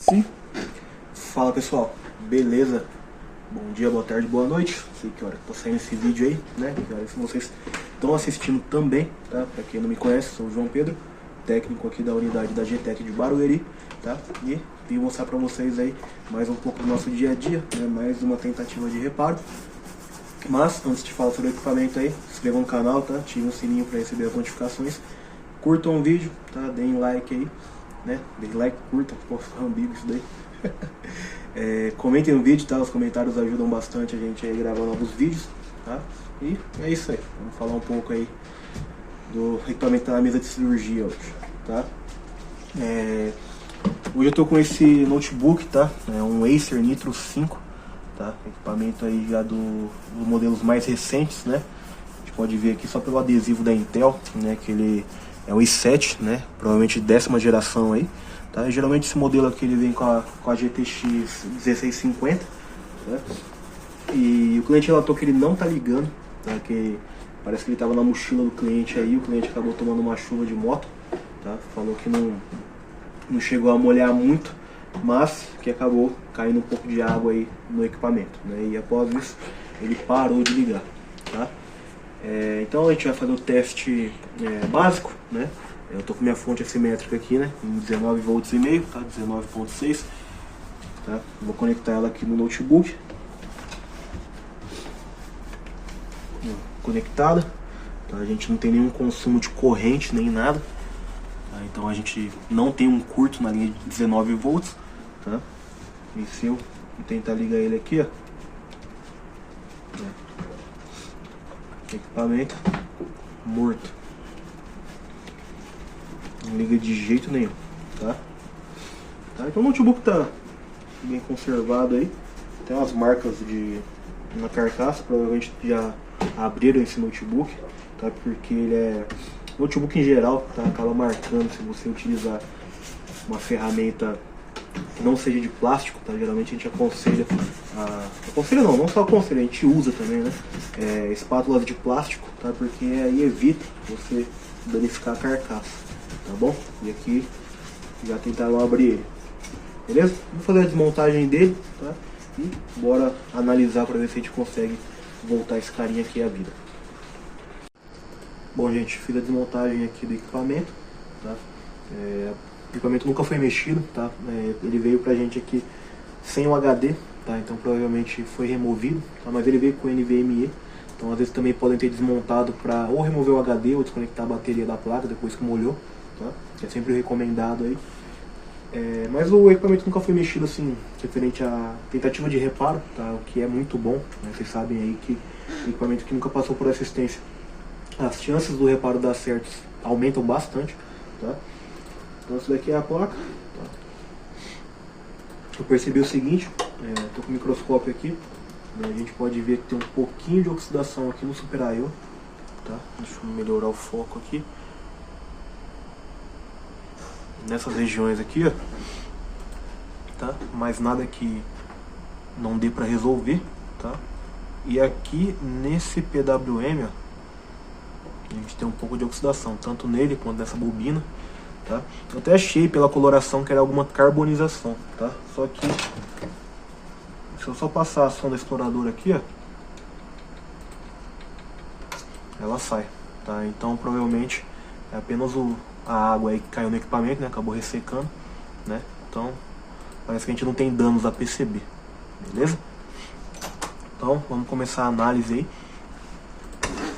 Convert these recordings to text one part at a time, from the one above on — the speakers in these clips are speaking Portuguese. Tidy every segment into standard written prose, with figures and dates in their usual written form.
Sim. Fala pessoal, beleza? Bom dia, boa tarde, boa noite. Não sei que hora que tá saindo esse vídeo aí, né? Que hora que vocês estão assistindo também, tá? Pra quem não me conhece, sou o João Pedro, técnico aqui da unidade da GTEC de Barueri, tá? E vim mostrar pra vocês aí mais um pouco do nosso dia a dia, né? Mais uma tentativa de reparo. Mas, antes de falar sobre o equipamento aí, se inscrevam no canal, tá? Ativem o sininho para receber as notificações. Curtam o vídeo, tá? Deem like aí, né? Deem like, curtam, pô, fica ambíguo isso daí. Comentem o vídeo, tá? Os comentários ajudam bastante a gente a gravar novos vídeos, tá? E é isso aí. Vamos falar um pouco aí do equipamento na mesa de cirurgia hoje, tá? Hoje eu tô com esse notebook, tá? É um Acer Nitro 5, tá? Equipamento aí já dos modelos mais recentes, né? A gente pode ver aqui só pelo adesivo da Intel, né? Que ele é um i7, né? Provavelmente 10ª geração aí, tá? E geralmente esse modelo aqui ele vem com a GTX 1650, né? E o cliente relatou que ele não tá ligando, tá? Que parece que ele tava na mochila do cliente aí, o cliente acabou tomando uma chuva de moto, tá? Falou que não chegou a molhar muito, mas que acabou caindo um pouco de água aí no equipamento, né? E após isso ele parou de ligar, tá? Então a gente vai fazer o teste básico, né? Eu tô com minha fonte assimétrica aqui, né? Em 19 volts e meio, tá? 19.6, tá? Vou conectar ela aqui no notebook. Conectada, tá? A gente não tem nenhum consumo de corrente nem nada, tá? Então a gente não tem um curto na linha de 19 volts, tá? E se eu tentar ligar ele aqui, ó, equipamento morto, não liga de jeito nenhum, tá? Então o notebook tá bem conservado aí, tem umas marcas na carcaça, provavelmente já abriram esse notebook, tá? Porque ele notebook em geral, tá? Acaba marcando se você utilizar uma ferramenta que não seja de plástico, tá? Geralmente a gente aconselha não só aconselha, a gente usa também, né? Espátulas de plástico, tá? Porque aí evita você danificar a carcaça, tá bom? E aqui já tentaram abrir ele, beleza? Vou fazer a desmontagem dele, tá? E bora analisar para ver se a gente consegue voltar esse carinha aqui à vida. Bom, gente, fiz a desmontagem aqui do equipamento, tá? O equipamento nunca foi mexido, tá? Ele veio pra gente aqui sem o HD, tá? Então provavelmente foi removido, tá? Mas ele veio com NVMe, então às vezes também podem ter desmontado para ou remover o HD ou desconectar a bateria da placa depois que molhou, tá? Que é sempre recomendado aí. Mas o equipamento nunca foi mexido assim, referente à tentativa de reparo, tá? O que é muito bom, né? Vocês sabem aí que o equipamento que nunca passou por assistência, as chances do reparo dar certo aumentam bastante, tá? Então isso daqui é a placa, tá? Eu percebi o seguinte, tô com o microscópio aqui, né? A gente pode ver que tem um pouquinho de oxidação aqui no Super I/O, tá? Deixa eu melhorar o foco aqui. Nessas regiões aqui, ó, tá? Mas nada que não dê pra resolver, tá? E aqui nesse PWM, ó, a gente tem um pouco de oxidação, tanto nele quanto nessa bobina, tá? Eu até achei pela coloração que era alguma carbonização, tá? Só que se eu só passar a sonda exploradora aqui, ó, ela sai, tá? Então provavelmente é apenas a água aí que caiu no equipamento, né? Acabou ressecando, né? Então parece que a gente não tem danos a perceber, beleza? Então vamos começar a análise aí.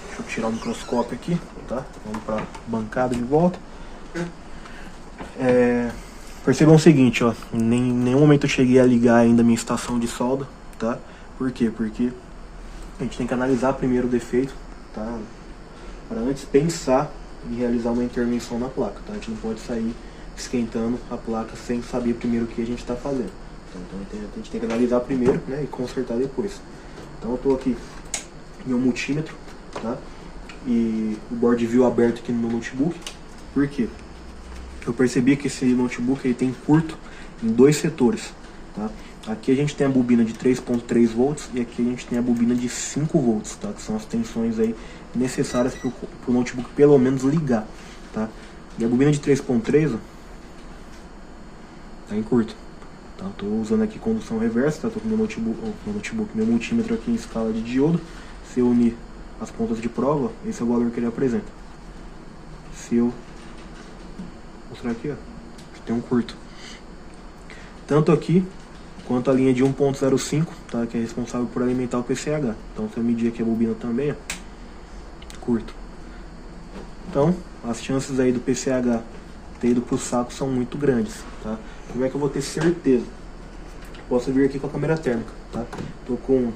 Deixa eu tirar o microscópio aqui, tá? Vamos para bancada de volta. Percebam o seguinte, ó, em nenhum momento eu cheguei a ligar ainda a minha estação de solda, tá? Por quê? Porque a gente tem que analisar primeiro o defeito, tá? Para antes pensar em realizar uma intervenção na placa, tá? A gente não pode sair esquentando a placa sem saber primeiro o que a gente está fazendo. Então a gente tem que analisar primeiro, né, e consertar depois. Então eu tô aqui meu multímetro, tá? E o board view aberto aqui no meu notebook. Por quê? Eu percebi que esse notebook ele tem curto em dois setores, tá? Aqui a gente tem a bobina de 3.3 volts e aqui a gente tem a bobina de 5 volts, tá? Que são as tensões aí necessárias para o notebook pelo menos ligar, tá? E a bobina de 3.3, ó, tá em curto. Tá? Estou usando aqui condução reversa, tá? Estou com meu meu multímetro aqui em escala de diodo. Se eu unir as pontas de prova, esse é o valor que ele apresenta. Se eu mostrar aqui, ó, tem um curto. Tanto aqui quanto a linha de 1.05, tá? Que é responsável por alimentar o PCH. Então se eu medir aqui a bobina também, ó, curto. Então as chances aí do PCH ter ido pro saco são muito grandes, tá? Como é que eu vou ter certeza? Posso vir aqui com a câmera térmica, tá? Tô com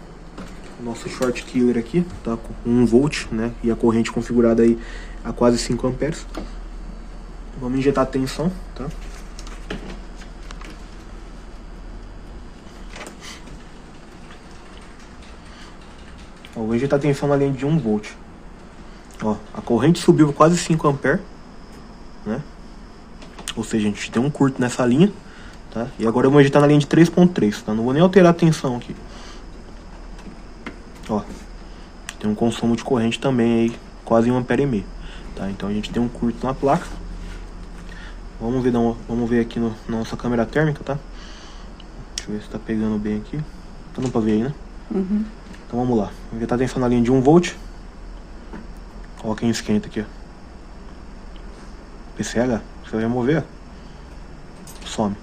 o nosso short killer aqui, tá? Com 1 volt, né? E a corrente configurada aí a quase 5 amperes. Vamos injetar tensão, tá? Ó, vou injetar tensão na linha de 1 volt. Ó, a corrente subiu quase 5 amperes, né? Ou seja, a gente tem um curto nessa linha, tá? E agora eu vou injetar na linha de 3.3, tá? Não vou nem alterar a tensão aqui. Ó, tem um consumo de corrente também aí, quase 1,5 ampere, tá? Então a gente tem um curto na placa. Vamos ver aqui na nossa câmera térmica, tá? Deixa eu ver se tá pegando bem aqui. Tá dando pra ver aí, né? Uhum. Então vamos lá. Vou injetar tensão na linha de 1 volt. Ó quem esquenta aqui, ó. PCH. Se eu remover, some.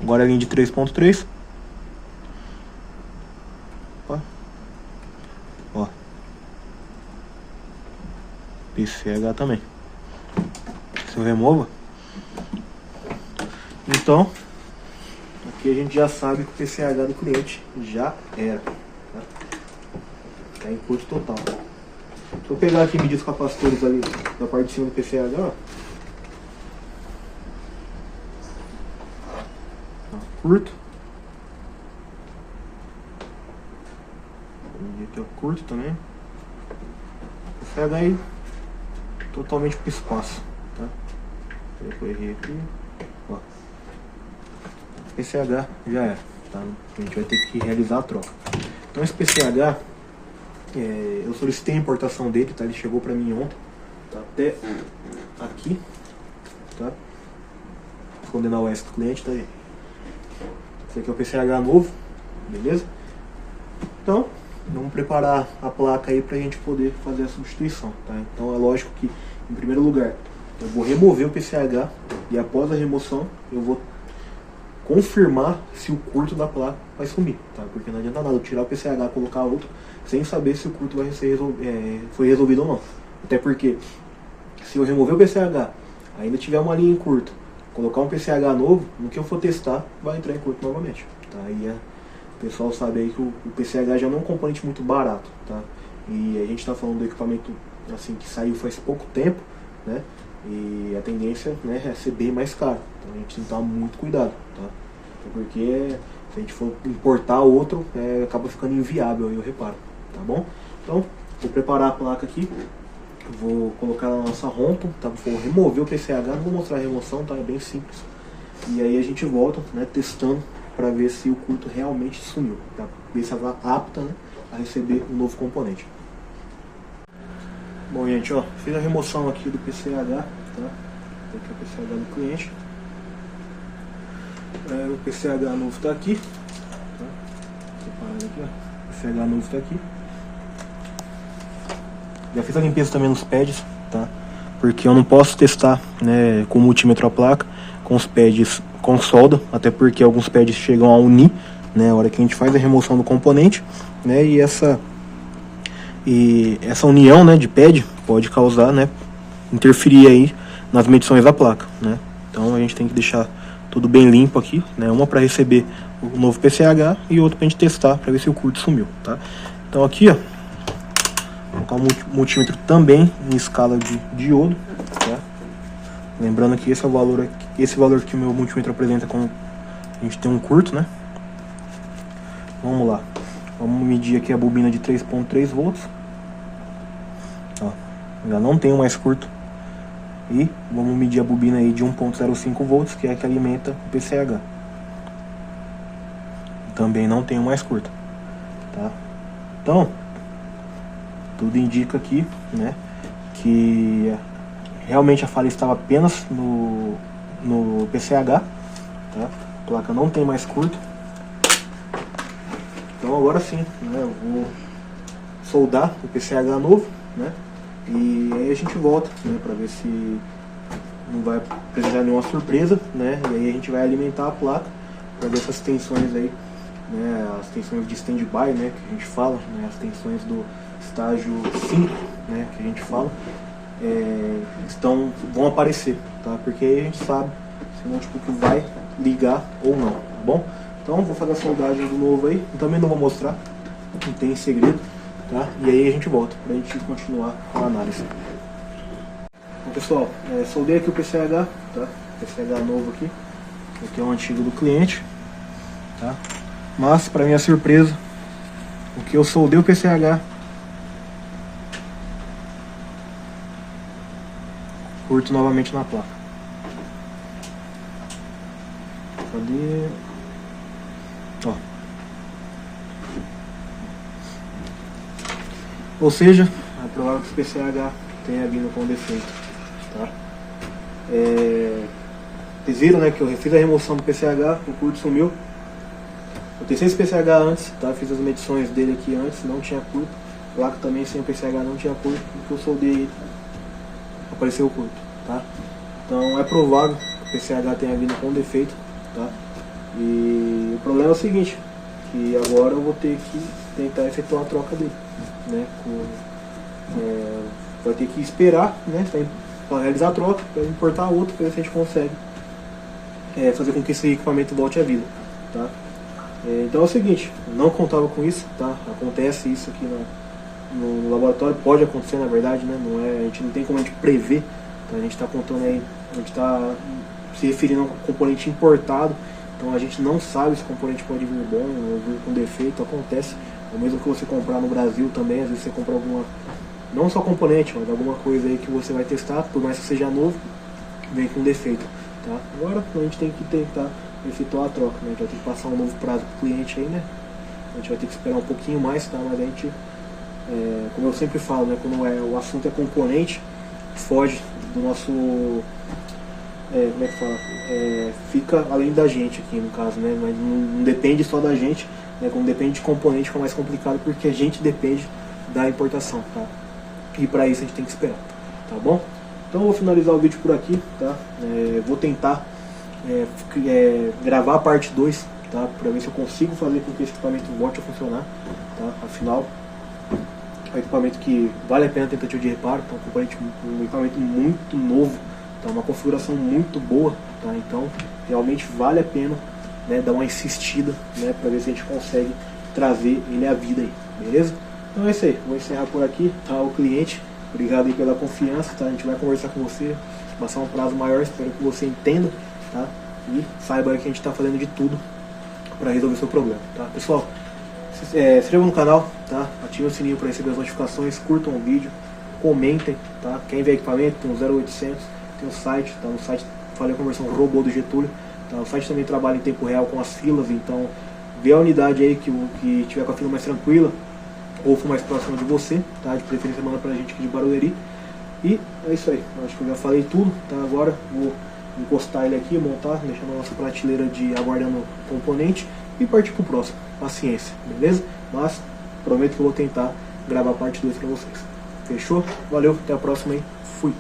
Agora a linha de 3.3. Ó. PCH também. Se eu removo. Então, aqui a gente já sabe que o PCH do cliente já era. Tá em curto total. Se eu pegar aqui e medir os capacitores ali da parte de cima do PCH, ó. Curto. Aqui, ó, curto também. PCH aí totalmente pro espaço, tá? Eu errei aqui. Ó. PCH já era, tá? A gente vai ter que realizar a troca. Então esse PCH, eu solicitei a importação dele, tá? Ele chegou pra mim ontem, tá? Até aqui, tá? Escondendo a OS do cliente, tá aí. Esse aqui é o PCH novo, beleza? Então, vamos preparar a placa aí pra gente poder fazer a substituição, tá? Então é lógico que, em primeiro lugar, eu vou remover o PCH e após a remoção eu vou confirmar se o curto da placa vai sumir, tá? Porque não adianta nada eu tirar o PCH e colocar outro sem saber se o curto vai ser foi resolvido ou não. Até porque se eu remover o PCH, ainda tiver uma linha em curto, colocar um PCH novo, no que eu for testar, vai entrar em curto novamente, tá? E o pessoal sabe aí que o PCH já não é um componente muito barato, tá? E a gente está falando do equipamento assim que saiu faz pouco tempo, né? E a tendência, né, é ser bem mais caro. Então a gente tem que tomar muito cuidado, tá? Porque se a gente for importar outro, acaba ficando inviável, eu reparo, tá bom? Então, vou preparar a placa aqui, vou colocar na nossa rompa, tá? Vou remover o PCH, não vou mostrar a remoção, tá? É bem simples. E aí a gente volta, né, testando para ver se o curto realmente sumiu, tá? Ver se ela está apta, né, a receber um novo componente. Bom, gente, ó, fiz a remoção aqui do PCH, tá? Aqui é o PCH do cliente. O PCH novo está aqui, tá? Separado aqui, ó. O PCH novo está aqui. Já fiz a limpeza também nos pads, tá? Porque eu não posso testar, né, com o multímetro a placa, com os pads com solda, até porque alguns pads chegam a unir, né, a hora que a gente faz a remoção do componente, né, e essa união, né, de pad pode causar, né, interferir aí nas medições da placa, né. Então a gente tem que deixar tudo bem limpo aqui, né, uma para receber o novo PCH e outro para a gente testar para ver se o curto sumiu, tá. Então aqui, ó, vou colocar o multímetro também em escala de diodo, tá? Lembrando que esse é o valor aqui, esse valor que o meu multímetro apresenta quando a gente tem um curto, né? Vamos lá. Vamos medir aqui a bobina de 3.3 volts. Ó, já não tenho mais curto. E vamos medir a bobina aí de 1.05 volts, que é a que alimenta o PCH. Também não tenho mais curto, tá? Então, tudo indica aqui, né, que realmente a falha estava apenas no PCH, tá? A placa não tem mais curto. Então agora sim, né, eu vou soldar o PCH novo, né? E aí a gente volta, né, para ver se não vai precisar de nenhuma surpresa, né? E aí a gente vai alimentar a placa para ver essas tensões aí, né? As tensões de standby, né? Que a gente fala, né? As tensões do estágio 5, né? Que a gente fala, vão aparecer, tá? Porque aí a gente sabe se o notebook vai ligar ou não, tá bom? Então vou fazer a soldagem do novo aí, também não vou mostrar, não tem segredo, tá? E aí a gente volta pra gente continuar com a análise. Bom, pessoal, soldei aqui o PCH, tá? PCH novo aqui. Aqui é o antigo do cliente, tá? Mas, para minha surpresa, o que eu soldei o PCH, curto novamente na placa. Cadê? Ó. Ou seja, é provável que o PCH tenha vindo com defeito, tá? Vocês viram, né, que eu fiz a remoção do PCH, o curto sumiu. Eu testei esse PCH antes, tá? Fiz as medições dele aqui antes, não tinha curto. A placa também sem o PCH não tinha curto, porque eu soldei, apareceu o curto, tá? Então é provável que o PCH tenha vindo com defeito, tá? E o problema é o seguinte, que agora eu vou ter que tentar efetuar a troca dele, né? Vai ter que esperar, né, para realizar a troca, para importar outro, para ver se a gente consegue fazer com que esse equipamento volte à vida, tá? Então é o seguinte, não contava com isso, tá? Acontece isso aqui no laboratório, pode acontecer na verdade, né? A gente não tem como a gente prever, tá? A gente está contando aí, a gente está se referindo a um componente importado, então a gente não sabe se o componente pode vir bom ou vir com defeito, acontece. O mesmo que você comprar no Brasil também, às vezes você compra alguma, não só componente, mas alguma coisa aí que você vai testar, por mais que seja novo, vem com defeito, tá? Agora a gente tem que tentar efetuar a troca, né? A gente vai ter que passar um novo prazo para o cliente aí, né? A gente vai ter que esperar um pouquinho mais, tá? Mas a gente, como eu sempre falo, né? Quando o assunto é componente, foge do nosso, como é que fala? Fica além da gente aqui no caso, né? Mas não depende só da gente, né? Quando depende de componente fica mais complicado porque a gente depende da importação, tá? E para isso a gente tem que esperar, tá bom? Então eu vou finalizar o vídeo por aqui, tá? Vou tentar gravar a parte 2, tá? Para ver se eu consigo fazer com que esse equipamento volte a funcionar, tá? Afinal, é um equipamento que vale a pena a tentativa de reparo, tá? Um equipamento muito novo, tá? Uma configuração muito boa, tá? Então realmente vale a pena, né, dar uma insistida, né, para ver se a gente consegue trazer ele à vida aí, beleza? Então é isso aí, vou encerrar por aqui, tá? O cliente, obrigado aí pela confiança, tá? A gente vai conversar com você, passar um prazo maior, espero que você entenda, tá? E saiba aí que a gente está fazendo de tudo para resolver o seu problema, tá? Pessoal, se inscrevam no canal, tá? Ativem o sininho para receber as notificações, curtam o vídeo, comentem, tá? Quem vê equipamento, tem o 0800, tem o site, tá? No site falei a conversão robô do Getúlio, tá? O site também trabalha em tempo real com as filas, então vê a unidade aí que tiver com a fila mais tranquila ou for mais próxima de você, tá? De preferência manda pra gente aqui de Barueri. E é isso aí, eu acho que eu já falei tudo, tá? Agora vou encostar ele aqui, montar, deixar na nossa prateleira de aguardando componente e partir pro próximo. Paciência, beleza? Mas prometo que eu vou tentar gravar a parte 2 pra vocês. Fechou? Valeu, até a próxima aí. Fui!